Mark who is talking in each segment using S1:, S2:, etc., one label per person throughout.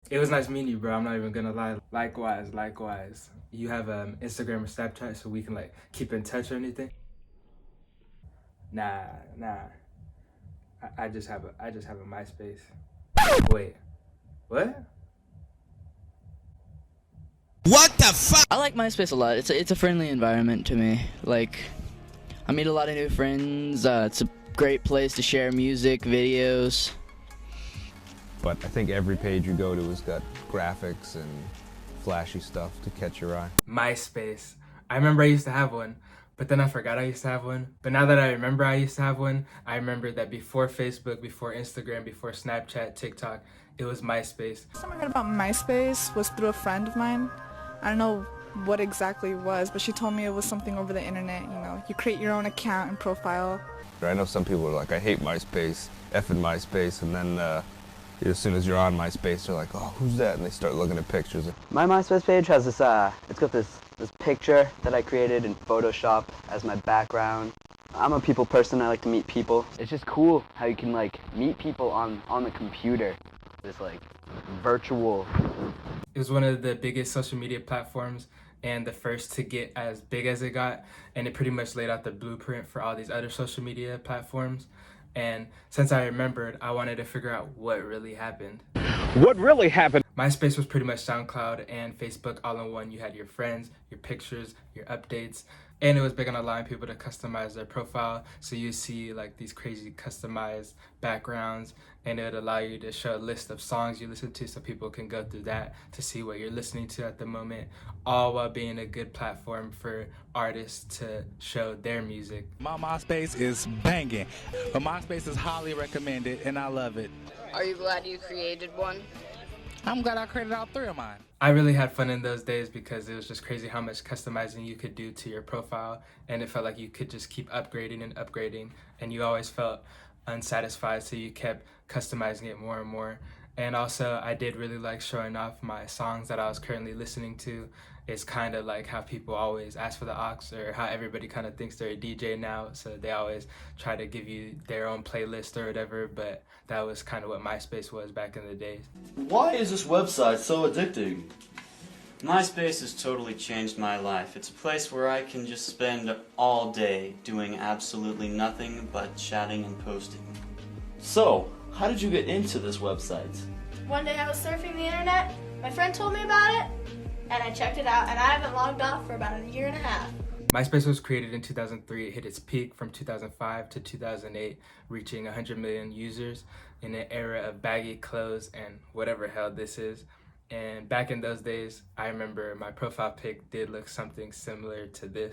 S1: It was nice meeting you, bro. I'm not even gonna lie. Likewise. You have Instagram or Snapchat so we can like keep in touch or anything? Nah. I just have a MySpace. Wait, what?
S2: What the fuck?
S3: I like MySpace a lot. It's a friendly environment to me. Like, I meet a lot of new friends. It's a great place to share music, videos.
S4: But I think every page you go to has got graphics and flashy stuff to catch your eye.
S1: MySpace. I remember I used to have one, but then I forgot I used to have one. But now that I remember I used to have one, I remember that before Facebook, before Instagram, before Snapchat, TikTok, it was MySpace.
S5: First time I heard about MySpace was through a friend of mine. I don't know what exactly it was, but she told me it was something over the internet, you know. You create your own account and profile.
S4: I know some people are like, I hate MySpace, effing MySpace, and then as soon as you're on MySpace, they're like, oh, who's that? And they start looking at pictures.
S6: My MySpace page has this, it's got this picture that I created in Photoshop as my background. I'm a people person, I like to meet people. It's just cool how you can like meet people on the computer. This like virtual.
S1: It was one of the biggest social media platforms and the first to get as big as it got, and it pretty much laid out the blueprint for all these other social media platforms. And since I remembered, I wanted to figure out what really happened.
S7: What really happened?
S1: MySpace was pretty much SoundCloud and Facebook all in one. You had your friends, your pictures, your updates, and it was big on allowing people to customize their profile. So you see like these crazy customized backgrounds, and it would allow you to show a list of songs you listen to so people can go through that to see what you're listening to at the moment, all while being a good platform for artists to show their music.
S2: My MySpace is banging. But MySpace is highly recommended, and I love it.
S8: Are you glad you created one?
S2: I'm glad I created all three of mine.
S1: I really had fun in those days because it was just crazy how much customizing you could do to your profile, and it felt like you could just keep upgrading, and you always felt unsatisfied, so you kept customizing it more and more. And also, I did really like showing off my songs that I was currently listening to. It's kind of like how people always ask for the aux, or how everybody kind of thinks they're a DJ now, so they always try to give you their own playlist or whatever, but that was kind of what MySpace was back in the days.
S9: Why is this website so addicting?
S10: MySpace has totally changed my life. It's a place where I can just spend all day doing absolutely nothing but chatting and posting.
S9: So, how did you get into this website?
S11: One day I was surfing the internet, my friend told me about it, and I checked it out, and I haven't logged off for about a year and a half.
S1: MySpace was created in 2003. It hit its peak from 2005 to 2008, reaching 100 million users in an era of baggy clothes and whatever hell this is. And back in those days, I remember my profile pic did look something similar to this.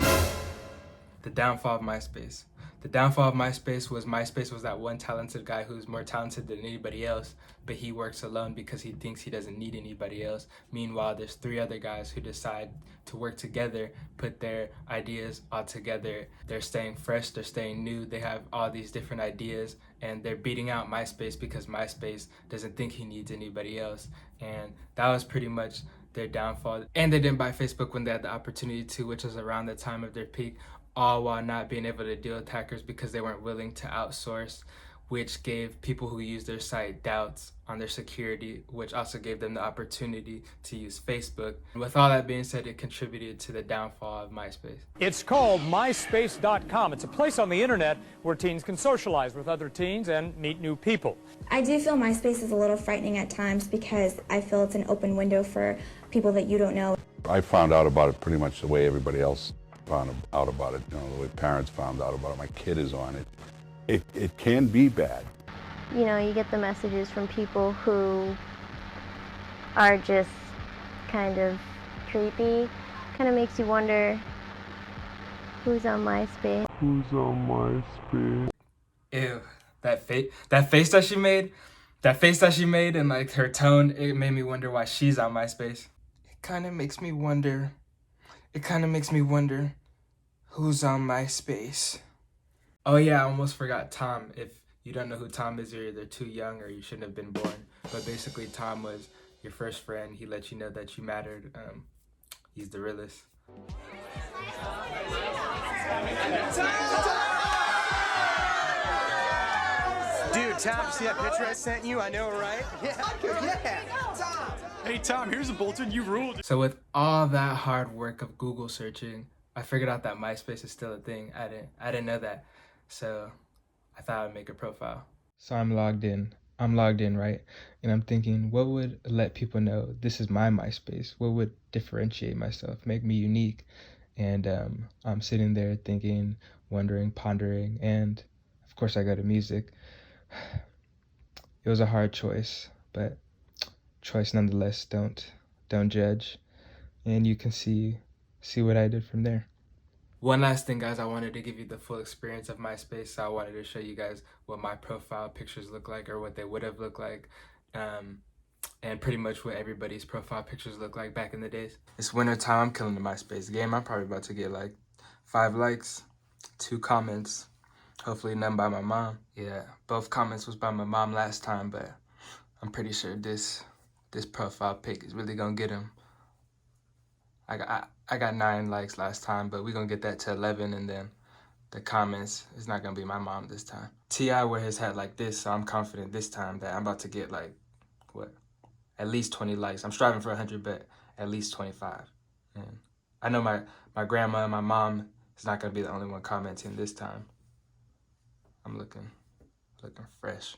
S1: The downfall of MySpace. The downfall of MySpace was that one talented guy who's more talented than anybody else, but he works alone because he thinks he doesn't need anybody else. Meanwhile, there's three other guys who decide to work together, put their ideas all together. They're staying fresh, they're staying new, they have all these different ideas, and they're beating out MySpace because MySpace doesn't think he needs anybody else. And that was pretty much their downfall. And they didn't buy Facebook when they had the opportunity to, which was around the time of their peak, all while not being able to deal with hackers because they weren't willing to outsource, which gave people who use their site doubts on their security, which also gave them the opportunity to use Facebook. And with all that being said, it contributed to the downfall of MySpace.
S7: It's called myspace.com. It's a place on the internet where teens can socialize with other teens and meet new people.
S12: I do feel MySpace is a little frightening at times because I feel it's an open window for people that you don't know.
S13: I found out about it pretty much the way everybody else found out about it, you know, the way parents found out about it. My kid is on it. It can be bad.
S14: You know, you get the messages from people who are just kind of creepy. Kind of makes you wonder who's on MySpace.
S13: Who's on MySpace?
S1: Ew, that face that she made and like her tone, it made me wonder why she's on MySpace. It kind of makes me wonder who's on MySpace. Oh yeah, I almost forgot Tom. If you don't know who Tom is, you're either too young or you shouldn't have been born. But basically, Tom was your first friend. He let you know that you mattered. He's the realest.
S15: Dude, Tom, see that picture I sent you? I know, right? Yeah. Tom. Hey Tom, here's a bulletin. You ruled.
S1: So with all that hard work of Google searching, I figured out that MySpace is still a thing. I didn't know that. So I thought I'd make a profile. So I'm logged in. Right? And I'm thinking, what would let people know this is my MySpace? What would differentiate myself, make me unique? And I'm sitting there thinking, wondering, pondering, and of course I go to music. It was a hard choice, but choice nonetheless. Don't judge, and you can see what I did from there. One last thing, guys, I wanted to give you the full experience of MySpace, so I wanted to show you guys what my profile pictures look like, or what they would have looked like, and pretty much what everybody's profile pictures look like back in the days. It's winter time. I'm killing the MySpace game. I'm probably about to get like 5 likes, 2 comments, hopefully none by my mom. Yeah, both comments was by my mom last time, but I'm pretty sure this profile pic is really gonna get him. I got 9 likes last time, but we're gonna get that to 11, and then the comments is not gonna be my mom this time. T.I. wear his hat like this, so I'm confident this time that I'm about to get like, what, at least 20 likes. I'm striving for 100, but at least 25. And I know my grandma and my mom is not gonna be the only one commenting this time. I'm looking fresh.